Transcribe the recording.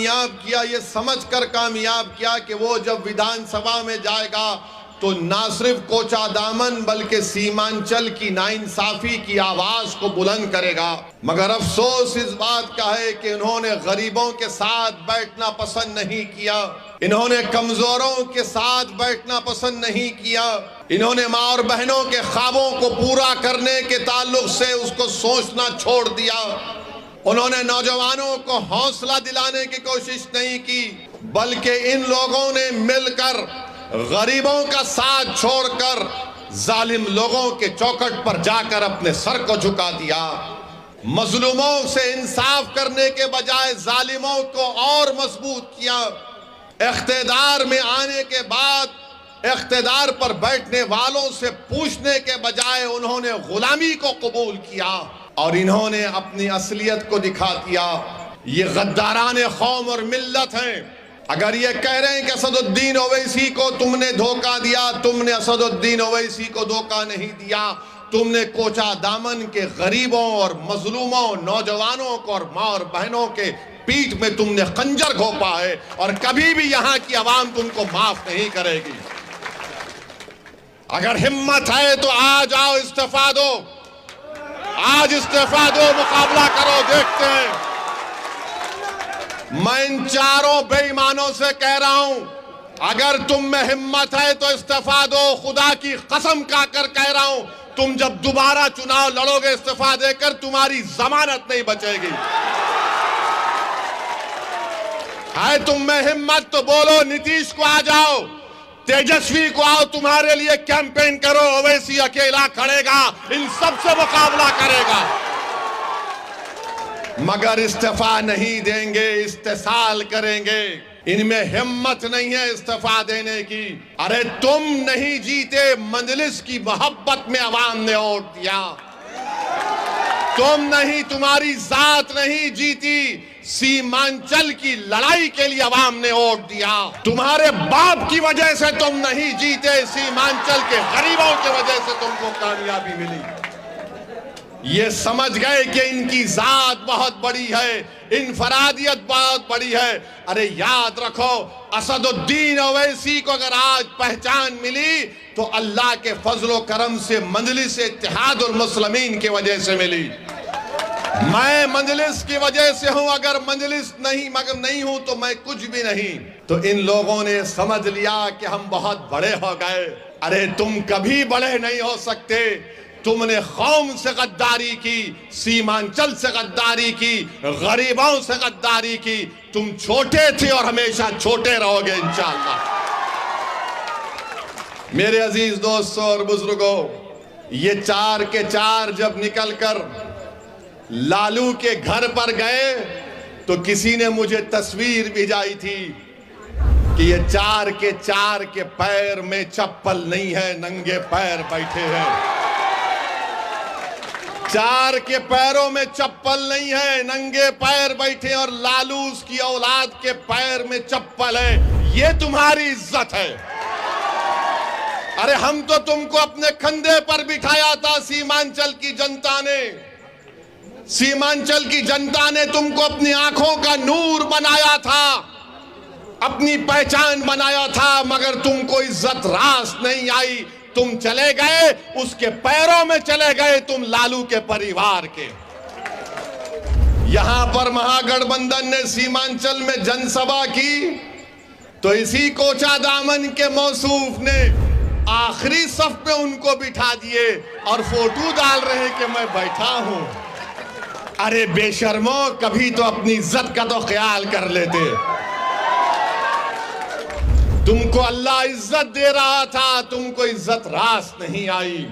कामयाब किया, ये समझकर कामयाब किया कि वो जब विधानसभा में जाएगा तो ना सिर्फ कोचा दामन बल्कि सीमांचल की नाइंसाफी की आवाज को बुलंद करेगा। मगर अफसोस इस बात का है कि इन्होंने गरीबों के साथ बैठना पसंद नहीं किया, इन्होंने कमजोरों के साथ बैठना पसंद नहीं किया, इन्होंने माँ और बहनों के ख्वाबों को पूरा करने के ताल्लुक से उसको सोचना छोड़ दिया। उन्होंने नौजवानों को हौसला दिलाने की कोशिश नहीं की, बल्कि इन लोगों ने मिलकर गरीबों का साथ छोड़कर जालिम लोगों के चौखट पर जाकर अपने सर को झुका दिया। मजलूमों से इंसाफ करने के बजाय जालिमों को और मजबूत किया। इख्तिदार में आने के बाद इख्तिदार पर बैठने वालों से पूछने के बजाय उन्होंने गुलामी को कबूल किया और इन्होंने अपनी असलियत को दिखा दिया। ये गद्दारान कौम और मिल्लत हैं। अगर ये कह रहे हैं कि असदुद्दीन ओवैसी को तुमने धोखा दिया, तुमने असदुद्दीन ओवैसी को धोखा नहीं दिया, तुमने कोचा दामन के गरीबों और मजलूमों, नौजवानों को और माँ और बहनों के पीठ में तुमने खंजर घोंपा है और कभी भी यहाँ की आवाम तुमको माफ नहीं करेगी। अगर हिम्मत है तो आज आओ, इस्तीफा दो, आज इस्तीफा दो, मुकाबला करो, देखते हैं। मैं इन चारों बेईमानों से कह रहा हूं, अगर तुम में हिम्मत है तो इस्तीफा दो। खुदा की कसम खाकर कह रहा हूं, तुम जब दोबारा चुनाव लड़ोगे इस्तीफा देकर, तुम्हारी जमानत नहीं बचेगी। है तुम में हिम्मत तो बोलो, नीतीश को आ जाओ, तेजस्वी को आओ, तुम्हारे लिए कैंपेन करो। ओवैसी अकेला खड़ेगा, इन सबसे मुकाबला करेगा। मगर इस्तीफा नहीं देंगे, इस्तेसाल करेंगे। इनमें हिम्मत नहीं है इस्तीफा देने की। अरे तुम नहीं जीते, मजलिस की मोहब्बत में अवाम ने वोट दिया। तुम नहीं, तुम्हारी जात नहीं जीती, सीमांचल की लड़ाई के लिए अवाम ने वोट दिया। तुम्हारे बाप की वजह से तुम नहीं जीते, सीमांचल के गरीबों की वजह से तुमको कामयाबी मिली। ये समझ गए कि इनकी जात बहुत बड़ी है, इनफरादियत बहुत बड़ी है। अरे याद रखो, असदुद्दीन ओवैसी को अगर आज पहचान मिली तो अल्लाह के फजलो करम से मजलिस इत्तेहादुल मुस्लिमीन की वजह से मिली। मैं मजलिस की वजह से हूं, अगर मजलिस नहीं मगर नहीं हूं तो मैं कुछ भी नहीं। तो इन लोगों ने समझ लिया कि हम बहुत बड़े हो गए। अरे तुम कभी बड़े नहीं हो सकते। तुमने कौम से गद्दारी की, सीमांचल से गद्दारी की, गरीबों से गद्दारी की। तुम छोटे थे और हमेशा छोटे रहोगे इंशाअल्लाह। मेरे अजीज दोस्तों और बुजुर्गों, ये चार के चार जब निकलकर लालू के घर पर गए तो किसी ने मुझे तस्वीर भिजाई थी कि ये चार के पैर में चप्पल नहीं है, नंगे पैर बैठे हैं। चार के पैरों में चप्पल नहीं है, नंगे पैर बैठे, और लालू उसकी औलाद के पैर में चप्पल है। ये तुम्हारी इज्जत है। अरे हम तो तुमको अपने कंधे पर बिठाया था। सीमांचल की जनता ने तुमको अपनी आंखों का नूर बनाया था, अपनी पहचान बनाया था, मगर तुमको इज्जत रास नहीं आई। तुम चले गए, उसके पैरों में चले गए, तुम लालू के परिवार के। यहां पर महागठबंधन ने सीमांचल में जनसभा की तो इसी कोचा दामन के मौसूफ ने आखिरी सफ पे उनको बिठा दिए और फोटो डाल रहे कि मैं बैठा हूं। अरे बेशर्मो, कभी तो अपनी इज्जत का तो ख्याल कर लेते। तुमको अल्लाह इज्जत दे रहा था, तुमको इज्जत रास नहीं आई।